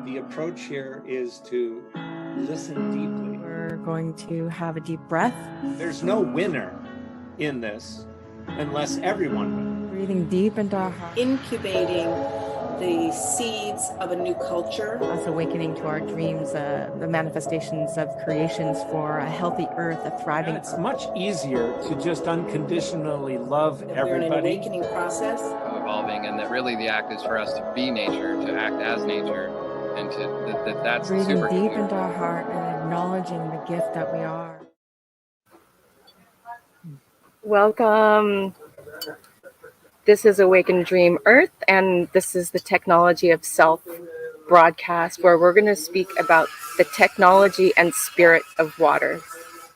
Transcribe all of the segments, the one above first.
The approach here is to listen deeply. We're going to have a deep breath. There's no winner in this unless everyone wins. Breathing deep into our heart. Incubating the seeds of a new culture. Us awakening to our dreams, the manifestations of creations for a healthy earth, a thriving It's much easier to just unconditionally love everybody. We're in an awakening process. Evolving, and that really the act is for us to be nature, to act as nature, and that's breathing super deep into our heart and acknowledging the gift that we are. Welcome. This is Awaken Dream Earth, and this is the Technology of Self broadcast, where we're going to speak about the technology and spirit of water.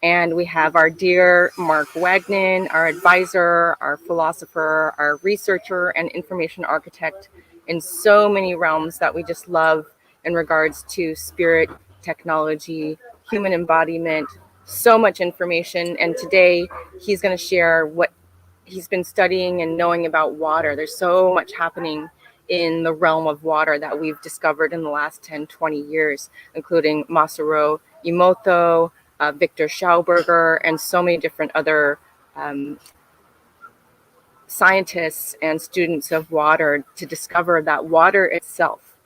And we have our dear Mark Wagnon, our advisor, our philosopher, our researcher, and information architect in so many realms that we just love in regards to spirit, technology, human embodiment, so much information. And today he's going to share what he's been studying and knowing about water. There's so much happening in the realm of water that we've discovered in the last 10, 20 years, including Masaru Emoto, Victor Schauberger, and so many different other scientists and students of water to discover that water itself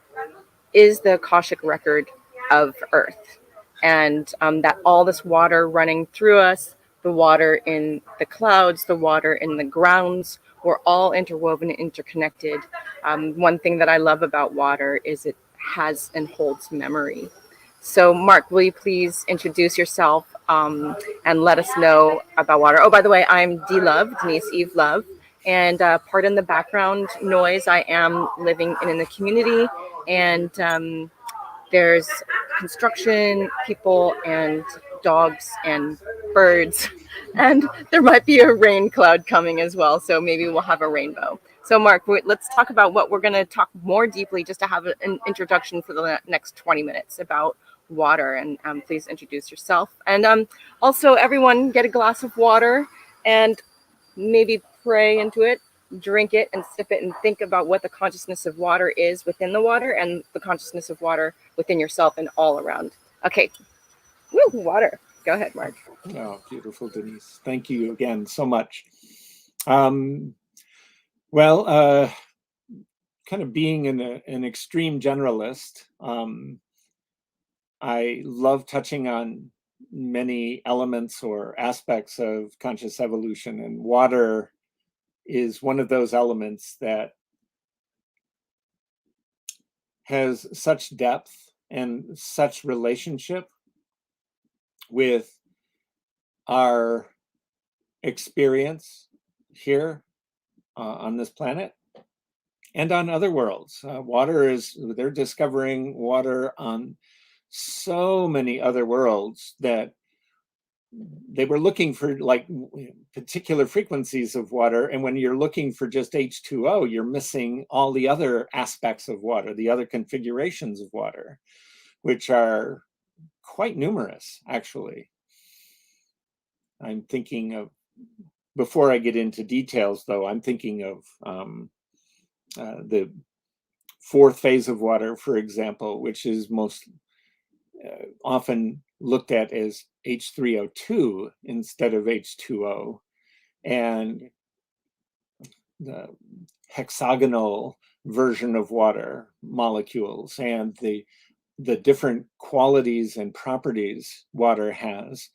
is the Akashic Record of Earth. And that all this water running through us, the water in the clouds, the water in the grounds, we're all interwoven and interconnected. One thing that I love about water is it has and holds memory. So Mark, will you please introduce yourself and let us know about water? Oh, by the way, I'm D Love, Denise Eve Love. And pardon the background noise. I am living in the community, and there's construction, people, and dogs, and birds. And there might be a rain cloud coming as well, so maybe we'll have a rainbow. So Mark, let's talk about what we're going to talk more deeply, just to have an introduction for the next 20 minutes about water. And please introduce yourself. And also, everyone get a glass of water and maybe pray into it, drink it and sip it, and think about what the consciousness of water is within the water and the consciousness of water within yourself and all around. Okay. Woo, water. Go ahead, Mark. Oh, beautiful, Denise. Thank you again so much. Well, kind of being an extreme generalist, I love touching on many elements or aspects of conscious evolution, and water is one of those elements that has such depth and such relationship with our experience here on this planet and on other worlds. They're discovering water on so many other worlds that they were looking for like particular frequencies of water. And when you're looking for just H2O, you're missing all the other aspects of water, the other configurations of water, which are quite numerous, actually. I'm thinking of, before I get into details though, I'm thinking of the fourth phase of water, for example, which is most often looked at as H3O2 instead of H2O, and the hexagonal version of water molecules and the different qualities and properties water has.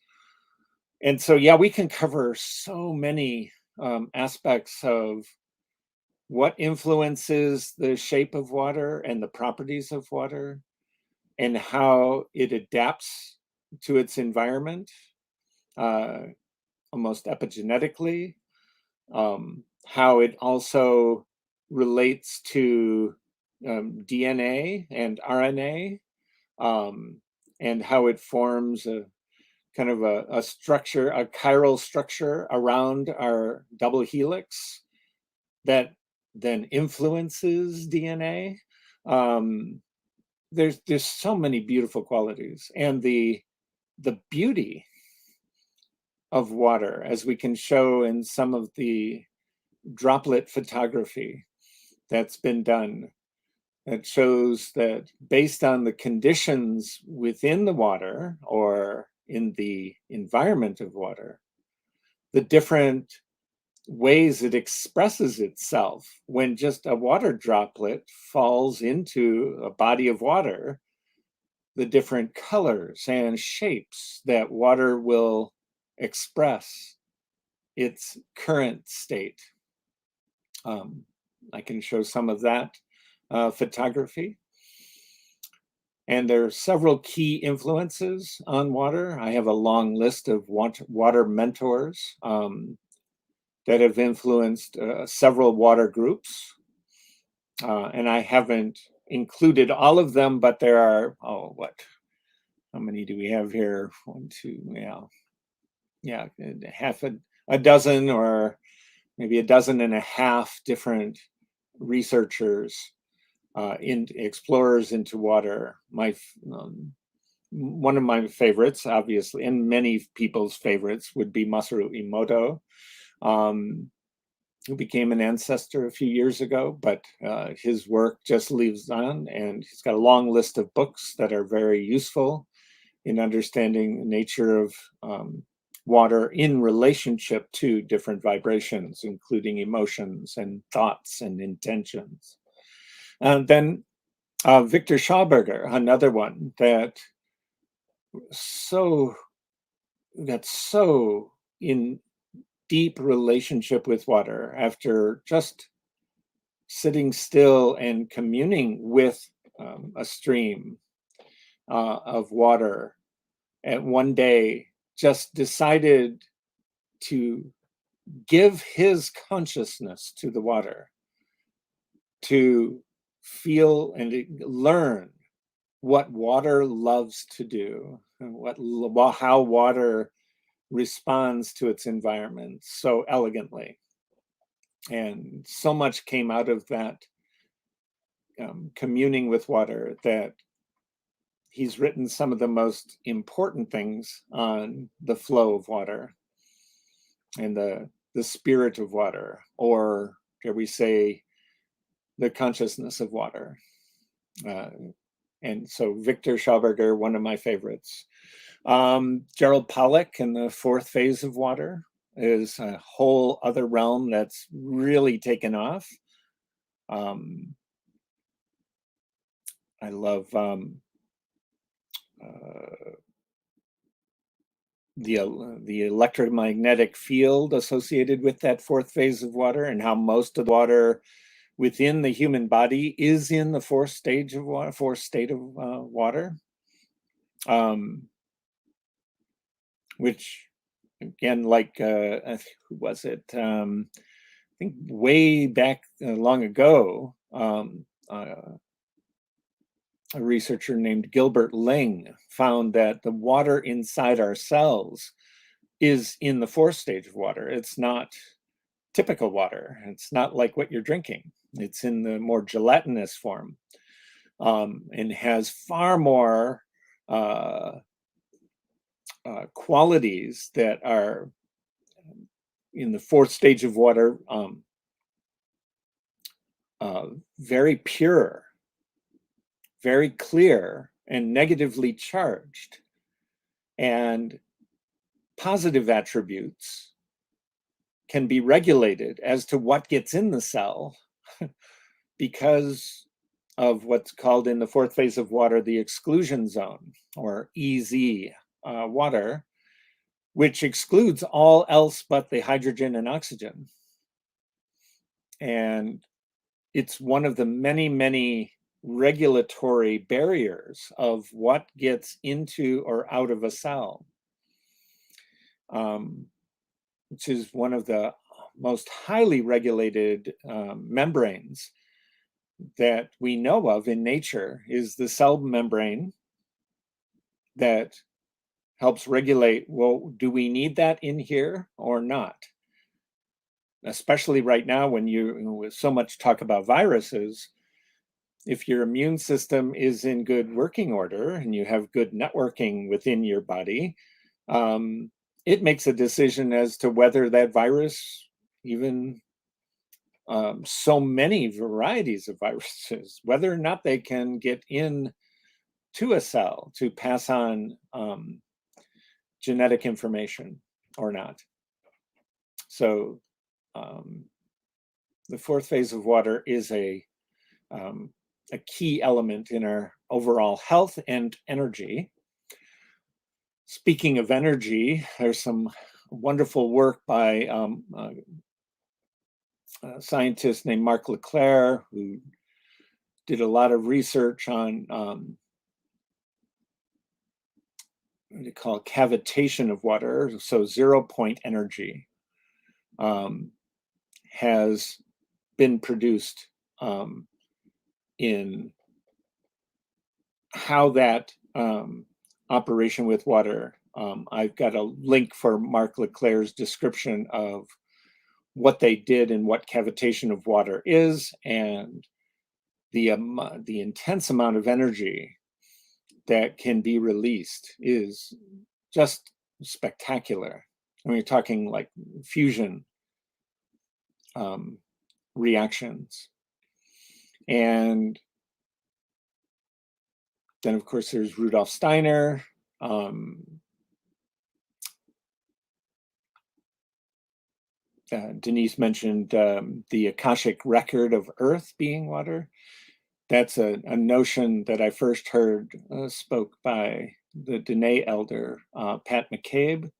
And so, yeah, we can cover so many aspects of what influences the shape of water and the properties of water, and how it adapts to its environment, almost epigenetically, how it also relates to DNA and RNA, and how it forms a kind of a structure, a chiral structure around our double helix that then influences DNA. There's so many beautiful qualities, and the beauty of water, as we can show in some of the droplet photography, that's been done that shows that based on the conditions within the water or in the environment of water, the different ways it expresses itself when just a water droplet falls into a body of water, the different colors and shapes that water will express its current state. I can show some of that photography. And there are several key influences on water. I have a long list of water mentors that have influenced several water groups. And I haven't included all of them, but there are, how many do we have here? 1, 2, half a dozen or maybe a dozen and a half different researchers, explorers into water. One of my favorites, obviously, and many people's favorites, would be Masaru Emoto, who became an ancestor a few years ago, but his work just lives on, and he's got a long list of books that are very useful in understanding the nature of water in relationship to different vibrations, including emotions and thoughts and intentions. And then Victor Schauberger, another one that got so in deep relationship with water after just sitting still and communing with a stream of water, and one day just decided to give his consciousness to the water, to feel and learn what water loves to do, and how water responds to its environment so elegantly. And so much came out of that communing with water that he's written some of the most important things on the flow of water and the spirit of water, or dare we say, the consciousness of water. And so Victor Schauberger, one of my favorites. Gerald Pollack and the fourth phase of water is a whole other realm that's really taken off. I love the electromagnetic field associated with that fourth phase of water, and how most of the water within the human body is in the fourth state of water. Which, again, like who was it? I think way back long ago, a researcher named Gilbert Ling found that the water inside our cells is in the fourth stage of water. It's not typical water. It's not like what you're drinking. It's in the more gelatinous form, and has far more qualities that are in the fourth stage of water, very pure, very clear, and negatively charged. And positive attributes can be regulated as to what gets in the cell because of what's called in the fourth phase of water the exclusion zone, or EZ water, which excludes all else but the hydrogen and oxygen. And it's one of the many, many regulatory barriers of what gets into or out of a cell, which is one of the most highly regulated membranes that we know of in nature, is the cell membrane that helps regulate, well, do we need that in here or not? Especially right now when with so much talk about viruses, if your immune system is in good working order and you have good networking within your body, it makes a decision as to whether that virus even so many varieties of viruses, whether or not they can get in to a cell to pass on genetic information or not. So the fourth phase of water is a key element in our overall health and energy. Speaking of energy, there's some wonderful work by a scientist named Mark LeClaire, who did a lot of research on what do you call it, cavitation of water, so 0-point energy, has been produced in how that operation with water. I've got a link for Mark LeClaire's description of what they did and what cavitation of water is, and the intense amount of energy that can be released is just spectacular. I mean, you're talking like fusion reactions. And then, of course, there's Rudolf Steiner. Denise mentioned the Akashic Record of Earth being water. That's a notion that I first heard spoke by the Dene elder, Pat McCabe.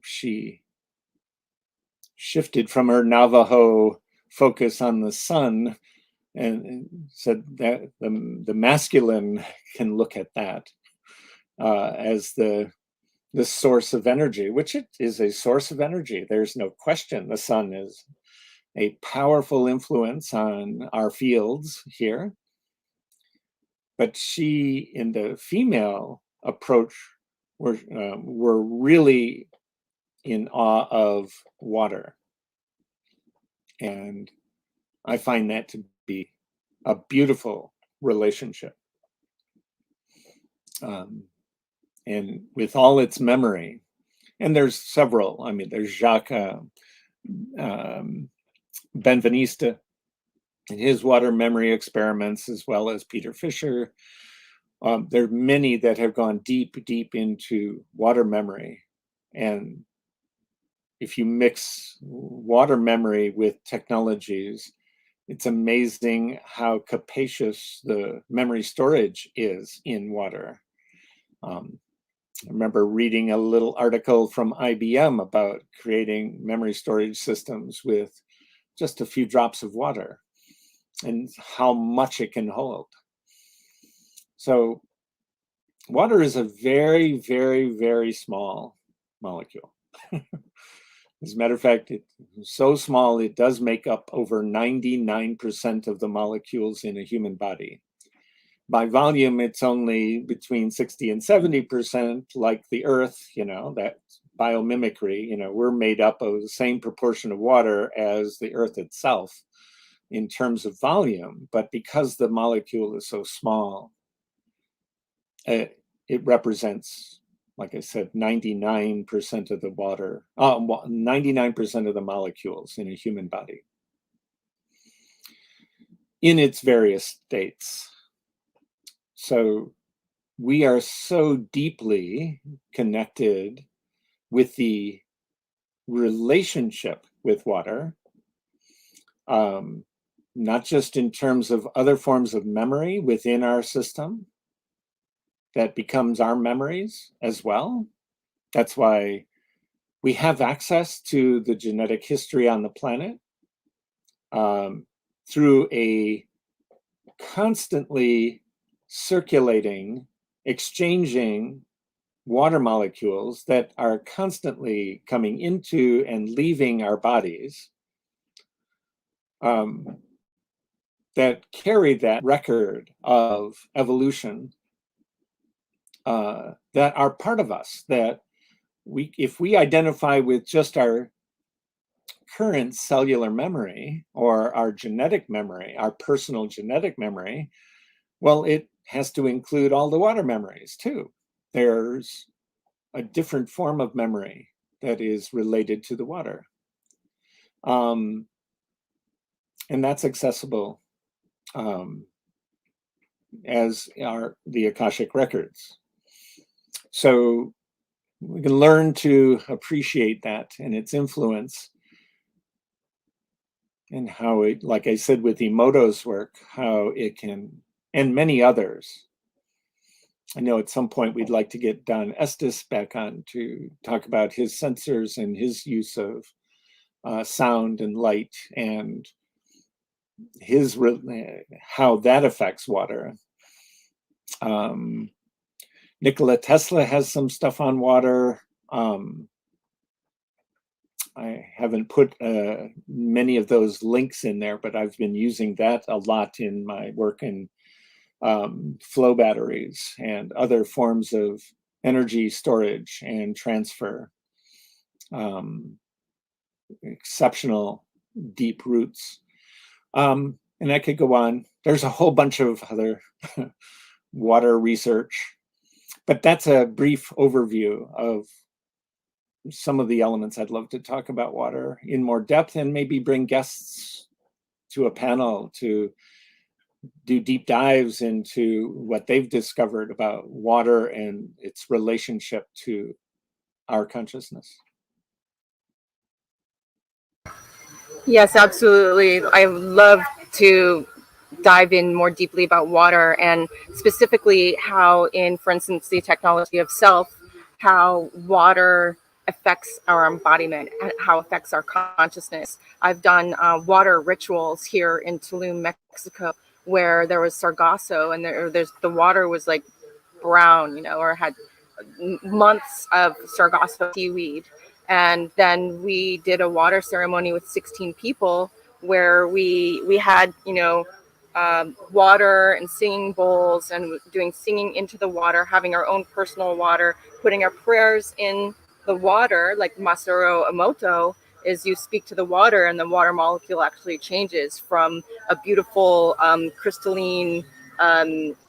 She shifted from her Navajo focus on the sun and said that the masculine can look at that as the source of energy, which it is a source of energy. There's no question. The sun is a powerful influence on our fields here. But she, in the female approach, were really in awe of water. And I find that to be a beautiful relationship. And with all its memory, and there's several, I mean, there's Jacques Benveniste and his water memory experiments, as well as Peter Fisher. There are many that have gone deep into water memory. And if you mix water memory with technologies, it's amazing how capacious the memory storage is in water. I remember reading a little article from IBM about creating memory storage systems with just a few drops of water and how much it can hold. So water is a very, very, very small molecule. As a matter of fact, it's so small, it does make up over 99% of the molecules in a human body. By volume, it's only between 60 and 70%, like the Earth, you know, that biomimicry, you know, we're made up of the same proportion of water as the Earth itself in terms of volume. But because the molecule is so small, it represents, like I said, 99% of the water, 99% of the molecules in a human body in its various states. So we are so deeply connected with the relationship with water, not just in terms of other forms of memory within our system, that becomes our memories as well. That's why we have access to the genetic history on the planet through a constantly circulating, exchanging water molecules that are constantly coming into and leaving our bodies, that carry that record of evolution, that are part of us, that if we identify with just our current cellular memory or our genetic memory, our personal genetic memory, well, it has to include all the water memories too. There's a different form of memory that is related to the water. and that's accessible as are the Akashic records. So we can learn to appreciate that and its influence, and how it, like I said with Emoto's work, how it can, and many others. I know at some point we'd like to get Don Estes back on to talk about his sensors and his use of sound and light, and his how that affects water. Nikola Tesla has some stuff on water. I haven't put many of those links in there, but I've been using that a lot in my work in flow batteries and other forms of energy storage and transfer. Exceptional deep roots. And I could go on. There's a whole bunch of other water research, but that's a brief overview of some of the elements. I'd love to talk about water in more depth, and maybe bring guests to a panel to do deep dives into what they've discovered about water and its relationship to our consciousness. Yes, absolutely. I would love to dive in more deeply about water, and specifically how in, for instance, the technology of self, how water affects our embodiment and how it affects our consciousness. I've done water rituals here in Tulum, Mexico, where there was sargasso, and the water was like brown, you know, or had months of sargasso seaweed. And then we did a water ceremony with 16 people where we had, you know, water and singing bowls, and doing singing into the water, having our own personal water, putting our prayers in the water. Like Masaru Emoto is, you speak to the water and the water molecule actually changes from a beautiful crystalline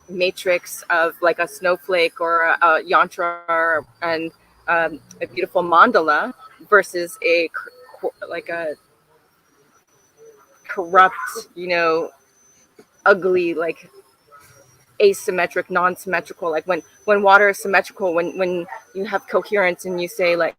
matrix of like a snowflake or a yantra, and a beautiful mandala, versus a corrupt, you know, ugly, like asymmetric, non-symmetrical. Like when water is symmetrical, when you have coherence and you say like,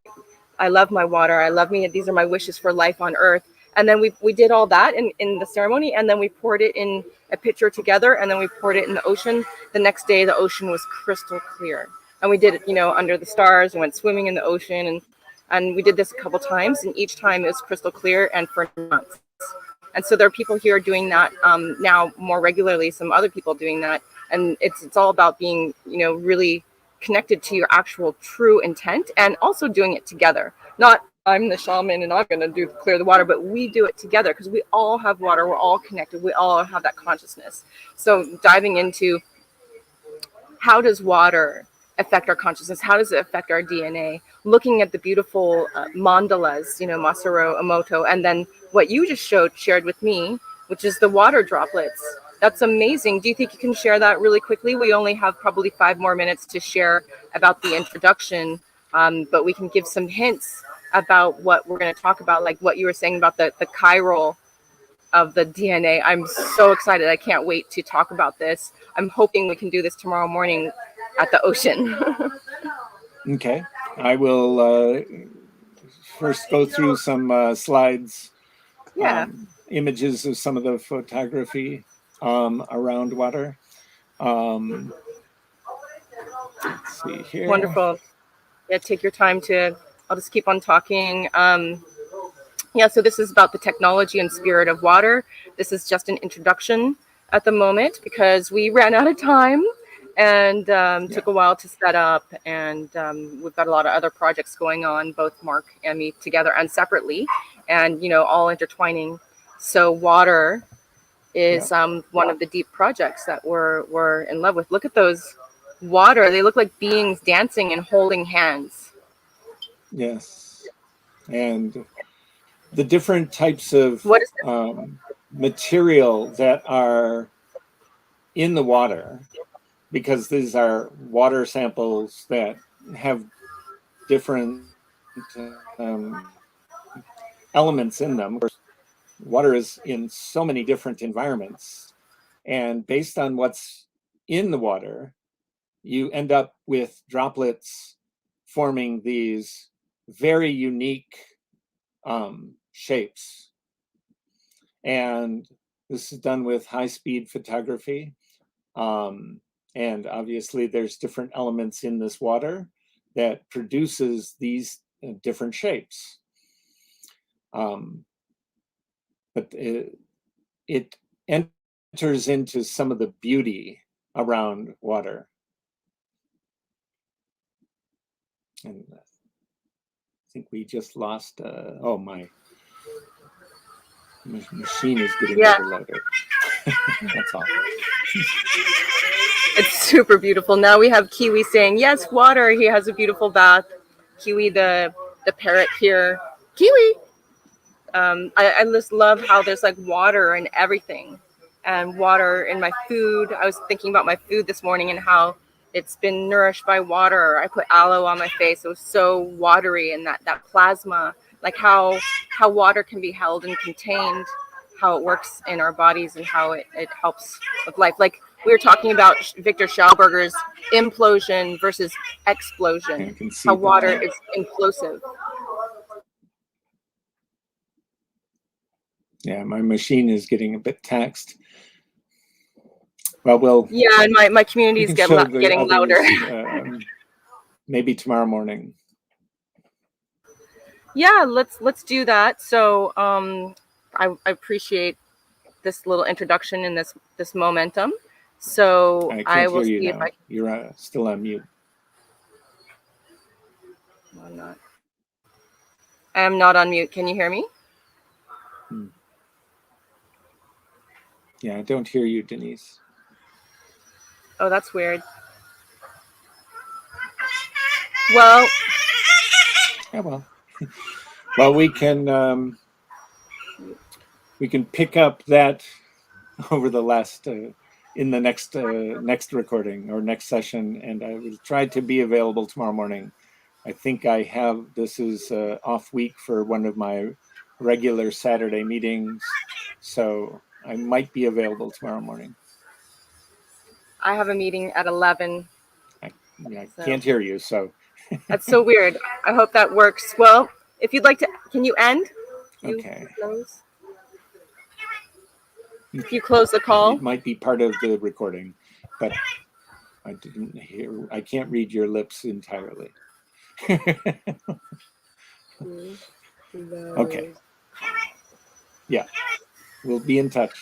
I love my water, I love me, these are my wishes for life on earth. And then we did all that in the ceremony, and then we poured it in a pitcher together, and then we poured it in the ocean. The next day the ocean was crystal clear, and we did it, you know, under the stars, and went swimming in the ocean, and we did this a couple times, and each time it was crystal clear and for months. And so there are people here doing that now more regularly, some other people doing that. And it's all about being, you know, really connected to your actual true intent, and also doing it together. Not I'm the shaman and I'm going to clear the water, but we do it together because we all have water. We're all connected. We all have that consciousness. So diving into how does water affect our consciousness? How does it affect our DNA? Looking at the beautiful mandalas, you know, Masaru Emoto, and then what you just shared with me, which is the water droplets. That's amazing. Do you think you can share that really quickly? We only have probably 5 more minutes to share about the introduction, but we can give some hints about what we're going to talk about, like what you were saying about the chiral of the DNA. I'm so excited. I can't wait to talk about this. I'm hoping we can do this tomorrow morning at the ocean. Okay, I will first go through some slides, Yeah. images of some of the photography around water. Let's see here. Wonderful. Yeah, take your time to, I'll just keep on talking. Yeah, so this is about the technology and spirit of water. This is just an introduction at the moment because we ran out of time, and took a while to set up, and we've got a lot of other projects going on, both Mark and me together and separately, and, you know, all intertwining. So water is one of the deep projects that we're in love with. Look at those water. They look like beings dancing and holding hands. Yes. And the different types of What is material that are in the water, because these are water samples that have different elements in them. water is in so many different environments, and based on what's in the water, you end up with droplets forming these very unique shapes. And this is done with high-speed photography. And obviously there's different elements in this water that produces these different shapes. But it enters into some of the beauty around water. And I think we just lost, oh, my machine is getting overloaded. That's all. It's super beautiful. Now we have Kiwi saying, yes, water. He has a beautiful bath. Kiwi, the parrot here. Kiwi! I just love how there's like water in everything, and water in my food. I was thinking about my food this morning and how it's been nourished by water. I put aloe on my face. It was so watery, and that plasma, like how water can be held and contained, how it works in our bodies and how it helps with life. Like we were talking about Victor Schauberger's implosion versus explosion, how water is implosive. Yeah, my machine is getting a bit taxed. Well, yeah, and my community is getting louder. Maybe tomorrow morning. Yeah, let's do that. So I appreciate this little introduction and this momentum. So I will see if you're still on mute. No, I'm not. I am not on mute. Can you hear me? Yeah, I don't hear you, Denise. Oh, that's weird. Well. Yeah, well, we can pick up that over the last in the next recording or next session, and I will try to be available tomorrow morning. I think this is off week for one of my regular Saturday meetings, so I might be available tomorrow morning. I have a meeting at 11. I can't hear you, so. That's so weird. I hope that works. Well, if you'd like to, can you end? Okay. Close? If you close the call? It might be part of the recording, but I can't read your lips entirely. Okay. Yeah, we'll be in touch.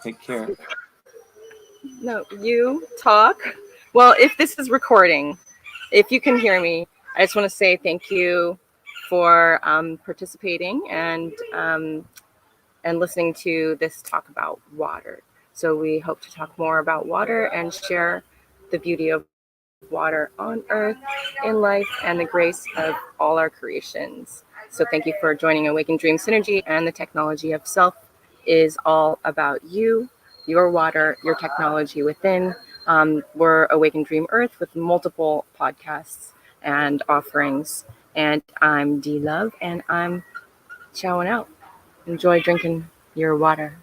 Take care. No, you talk. Well, if this is recording, if you can hear me, I just want to say thank you for participating and listening to this talk about water. So we hope to talk more about water and share the beauty of water on earth, in life, and the grace of all our creations. So thank you for joining Awaken Dream Synergy, and the technology of self is all about you, your water, your technology within. We're Awaken Dream Earth with multiple podcasts and offerings. And I'm D Love, and I'm chowing out. Enjoy drinking your water.